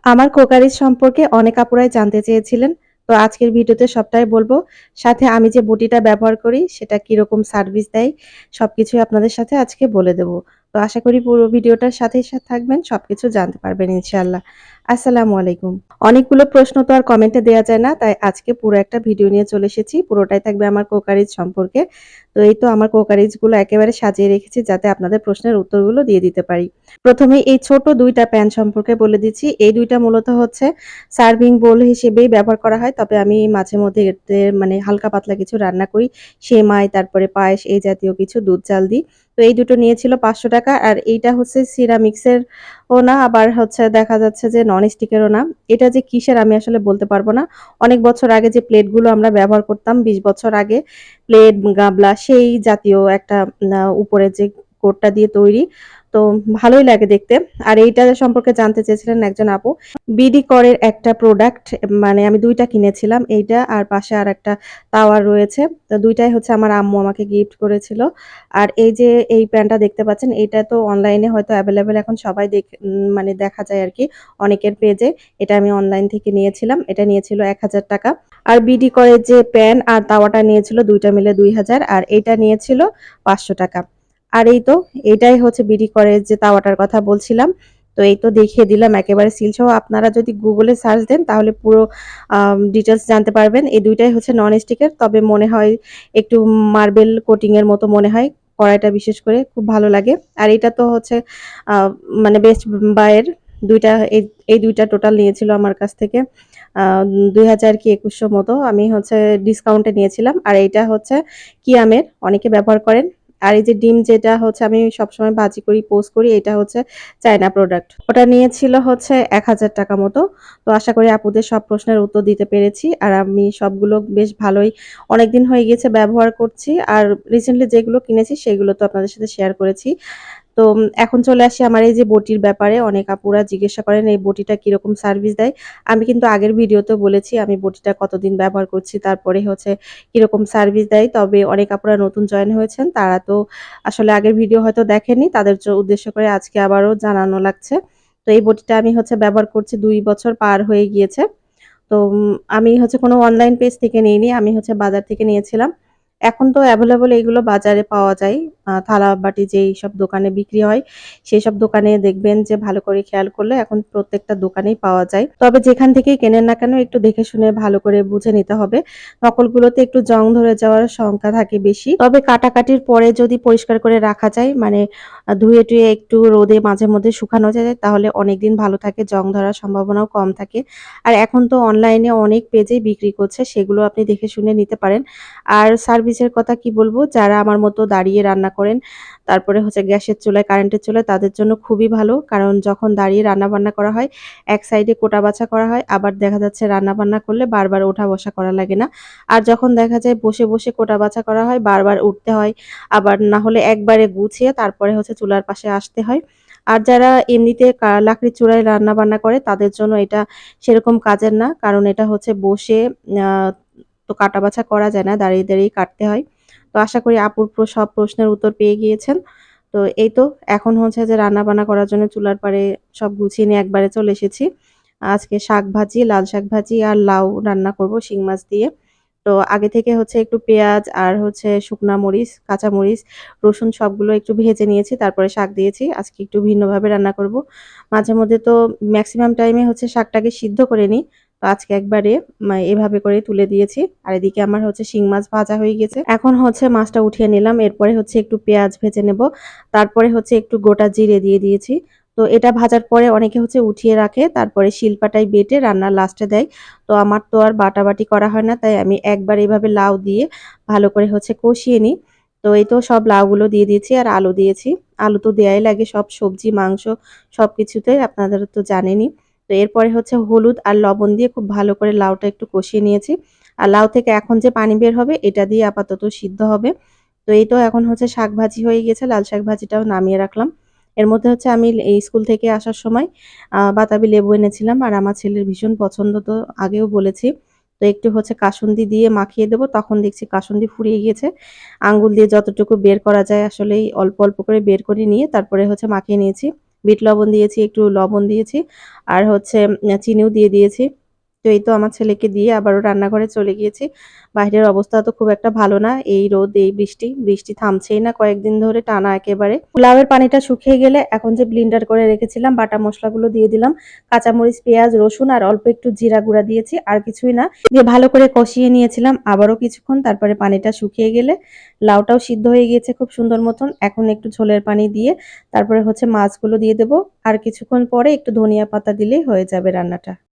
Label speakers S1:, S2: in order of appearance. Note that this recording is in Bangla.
S1: আমার কোকারিজ সম্পর্কে অনেক আপুরাই জানতে চেয়েছিলেন। তো আজকের ভিডিওতে সবটাই বলব। সাথে আমি যে বটিটা ব্যবহার করি সেটা কিরকম সার্ভিস দেয় সবকিছুই আপনাদের সাথে আজকে বলে দেব। তো আশা করি পুরো ভিডিওটার সাথেই থাকবেন, সবকিছু জানতে পারবেন ইনশাআল্লাহ। আসসালামু আলাইকুম। অনেকগুলো প্রশ্ন তো আর কমেন্টে দেয়া যায় না, তাই আজকে পুরো একটা ভিডিও নিয়ে চলে এসেছি। পুরোটাই থাকবে আমার কোকারিজ সম্পর্কে। তো এই তো আমার কোকারিজগুলো একেবারে সাজিয়ে রেখেছি যাতে আপনাদের প্রশ্নের উত্তরগুলো দিয়ে দিতে পারি। প্রথমেই এই ছোট ২ টা প্যান সম্পর্কে বলে দিচ্ছি। এই ২ টা মূলত হচ্ছে সার্ভিং বোল হিসেবেই ব্যবহার করা হয়। তবে আমি মাঝে মধ্যে এতে মানে হালকা পাতলা কিছু রান্না করি। সেমাই, তারপরে পায়েস এই জাতীয় কিছু দুধ জাল দিই। তো এই দুটো নিয়েছিল ৳৫০০ আর এইটা হচ্ছে সিরামিক্সের ও না, আবার হচ্ছে দেখা যাচ্ছে যে ননস্টিকেরও না। এটা যে কিসের আমি আসলে বলতে পারব না। অনেক বছর আগে যে প্লেটগুলো আমরা ব্যবহার করতাম ২০ বছর আগে, প্লেট, গামলা সেই জাতীয় একটা উপরে যে কোটটা দিয়ে তৈরি। তো ভালোই লাগে দেখতে। আর এইটা সম্পর্কে জানতে চেয়েছিলেন একজন আপু। বিডি করের একটা প্রোডাক্ট, মানে আমি ২ টা কিনেছিলাম। এইটা আর পাশে আরেকটা তাওয়া রয়েছে। তো ২ টাই হচ্ছে আমার আম্মু আমাকে গিফট করেছিল। আর এই যে এই প্যানটা দেখতে পাচ্ছেন, এটা তো অনলাইনে হয়তো এভেইলেবল, এখন সবাই মানে দেখা যায় আরকি অনেকের পেজে। এটা আমি অনলাইন থেকে নিয়েছিলাম। এটা নিয়েছিল ৳১,০০০। আর বিডি করের যে প্যান আর তাওয়াটা নিয়েছিল ২ টা মিলে ২,০০০, আর এইটা নিয়েছিল ৳৫০০। আর এই তো এটাই হচ্ছে বিডি করের যে তাওয়াটার কথা বলছিলাম। তো এই তো দেখিয়ে দিলাম একেবারে সিল সহ। আপনারা যদি গুগলে সার্চ দেন তাহলে পুরো ডিটেইলস জানতে পারবেন। এই ২ টাই হচ্ছে নন স্টিকের। তবে মনে হয় একটু মার্বেল কোটিং এর মতো মনে হয়। কড়াইটা বিশেষ করে খুব ভালো লাগে। আর এটা তো হচ্ছে আ মানে বেস্ট বাইয়ের ২ টা এই ২ টা টোটাল নিয়েছিল আমার কাছ থেকে। আ ২,০০০ কি ২১০০ মতো। আমি হচ্ছে ডিসকাউন্টে নিয়েছিলাম। আর এইটা হচ্ছে কিয়ামের, অনেকে ব্যবহার করেন। আর এই যে ডিম যেটা হচ্ছে আমি সবসময় ভাজি করি, পোস্ট করি, এটা হচ্ছে চায়না প্রোডাক্ট। ওটা নিয়েছিল হচ্ছে ৳১,০০০ মতো। তো আশা করি আপুদের সব প্রশ্নের উত্তর দিতে পেরেছি। আর আমি সবগুলো বেশ ভালোই অনেকদিন হয়ে গিয়েছে ব্যবহার করছি। আর রিসেন্টলি যেগুলো কিনেছি সেগুলো তো আপনাদের সাথে শেয়ার করেছি। তো এখন চলে আসি আমার এই যে বটির ব্যাপারে। অনেক আপুরা জিজ্ঞাসা করেন এই বটিটা কিরকম সার্ভিস দেয়। আমি কিন্তু আগের ভিডিওতেও বলেছি আমি বটিটা কতদিন ব্যবহার করছি, তারপরে হচ্ছে কিরকম সার্ভিস দেয়। তবে অনেক আপুরা নতুন জয়েন হয়েছেন, তারা তো আসলে আগের ভিডিও হয়তো দেখেননি। তাদের উদ্দেশ্য করে আজকে আবারও জানানো লাগছে। তো এই বটিটা আমি হচ্ছে ব্যবহার করছি ২ বছর পার হয়ে গিয়েছে। তো আমি হচ্ছে কোনো অনলাইন পেজ থেকে নিইনি। আমি হচ্ছে বাজার থেকে নিয়েছিলাম। এখন তো এভেইলেবল এগুলো বাজারে পাওয়া যায়। থালা-বাটি যেইসব দোকানে বিক্রি হয়, সেসব দোকানে দেখবেন যে ভালো করে খেয়াল করলে এখন প্রত্যেকটা দোকানেই পাওয়া যায়। তবে যেখান থেকেই কেনেন না কেন একটু দেখে শুনে ভালো করে বুঝে নিতে হবে। নকলগুলোতে একটু জং ধরে যাওয়ার শঙ্কা থাকে বেশি। তবে কাটাকাটির পরে যদি পরিষ্কার করে রাখা যায়, মানে ধুয়ে-টুয়ে একটু রোদে মাঝে মধ্যে শুকানো যায়, তাহলে অনেকদিন ভালো থাকে, জং ধরার সম্ভাবনাও কম থাকে। আর এখন তো অনলাইনে অনেক পেজেই বিক্রি করছে, সেগুলো আপনি দেখে শুনে নিতে পারেন। আর সার্ভিসের কথা কি বলবো, যারা আমার মতো দাঁড়িয়ে রান্না করেন, তারপরে হচ্ছে গ্যাসের চুলায়, কারেন্টের চুলায়, তাদের জন্য খুবই ভালো। কারণ যখন দাঁড়িয়ে রান্না-বান্না করা হয়, এক সাইডে কোটা-বাছা করা হয়, আবার দেখা যাচ্ছে রান্না-বান্না করলে বারবার ওঠা-বসা করা লাগে না। আর যখন দেখা যায় বসে, বসে কোটা-বাছা করা হয়, বারবার উঠতে হয়। আবার না হলে একবারে গুছিয়ে তারপরে হচ্ছে চুলার পাশে আসতে হয়। আর যারা এমনিতে লাকড়ির চুলায় রান্না-বান্না করে তাদের জন্য এটা সেরকম কাজের না। কারণ এটা হচ্ছে বসে আ তো কাটা-বাছা করা যায় না, দাঁড়িয়ে, দাঁড়িয়েই কাটতে হয়। তো আশা করি আপুর সব প্রশ্নের উত্তর পেয়ে গিয়েছেন। তো এই তো এখন হচ্ছে যে রান্না-বান্না করার জন্য চুলার পাড়ে সব গুছিয়ে নিয়ে একবারে চলে এসেছি। আজকে শাক ভাজি, লাল শাক ভাজি আর লাউ রান্না করব শিং মাছ দিয়ে। তো আগে থেকে হচ্ছে একটু পেঁয়াজ আর হচ্ছে শুকনা মরিচ, কাঁচা মরিচ, রসুন সবগুলো একটু ভেজে নিয়েছি। তারপরে শাক দিয়েছি। আজকে একটু ভিন্নভাবে রান্না করব। মাঝে মধ্যে তো মেক্সিমাম টাইমে হচ্ছে শাকটাকে সিদ্ধ করে নিই। তো আজকে একবারে এভাবে করে তুলে দিয়েছি। আর এদিকে আমার হচ্ছে শিং মাছ ভাজা হয়ে গেছে। এখন হচ্ছে মাছটা উঠিয়ে নিলাম। এরপরে হচ্ছে একটু পেঁয়াজ ভেজে নেব। তারপরে হচ্ছে একটু গোটা জিরে দিয়ে দিয়েছি। তো এটা ভাজার পরে অনেকে হচ্ছে উঠিয়ে রাখে। তারপরে শিলপাটায় বেটে রান্নার লাস্টে দেয়। তো আমার তো আর বাটাবাটি করা হয় না। তাই আমি একবার এভাবে লাউ দিয়ে ভালো করে হচ্ছে কষিয়ে নিই। তো এই তো সব লাউগুলো দিয়ে দিয়েছি আর আলু দিয়েছি। আলু তো দেয়াই লাগে সব সবজি, মাংস সবকিছুতে, আপনারা তো জানেনই। তো এরপরে হচ্ছে হলুদ আর লবণ দিয়ে খুব ভালো করে লাউটা একটু কষিয়ে নিয়েছি। আর লাউ থেকে এখন যে পানি বের হবে এটা দিয়ে আপাতত সিদ্ধ হবে। তো এই তো এখন হচ্ছে শাক ভাজি হয়ে গেছে, লাল শাক ভাজিটাও নামিয়ে রাখলাম। এর মধ্যে হচ্ছে আমি এই স্কুল থেকে আসার সময় বাতাবি লেবু এনেছিলাম আর আমার ছেলের ভীষণ পছন্দ, তো আগেও বলেছি। তো একটু হচ্ছে কাসুন্দি দিয়ে মাখিয়ে দেব, তখন দেখছি কাসুন্দি ফুরিয়ে গিয়েছে। আঙ্গুল দিয়ে যতটুকু বের করা যায় আসলেই অল্প, অল্প করে বের করে নিয়ে তারপরে হচ্ছে মাখিয়ে নিয়েছি। বিট লবণ দিয়েছি, একটু লবণ দিয়েছি আর হচ্ছে চিনিও দিয়ে দিয়েছি। তো এই তো আমার ছেলেকে দিয়ে আবারও রান্নাঘরে চলে গিয়েছি। বাইরের অবস্থা তো খুব একটা ভালো না। এই রোদ, এই বৃষ্টি, বৃষ্টি থামছেই না কয়েকদিন ধরে টানা একেবারে। পোলাওয়ের পানিটা শুকিয়ে গেলে এখন যে ব্লেন্ডার করে রেখেছিলাম বাটা মসলাগুলো দিয়ে দিলাম। কাঁচামরিচ, পেঁয়াজ, রসুন আর অল্প একটু জিরা গুঁড়া দিয়েছি। আর কিছুই না। দিয়ে ভালো করে কষিয়ে নিয়েছিলাম আবারও কিছুক্ষণ। তারপরে পানিটা শুকিয়ে গেলে লাউটাও সিদ্ধ হয়ে গিয়েছে খুব সুন্দর মতন। এখন একটু ঝোলের পানি দিয়ে তারপরে হচ্ছে মাছগুলো দিয়ে দেব। আর কিছুক্ষণ পরে একটু ধনিয়া পাতা দিলেই হয়ে যাবে রান্নাটা।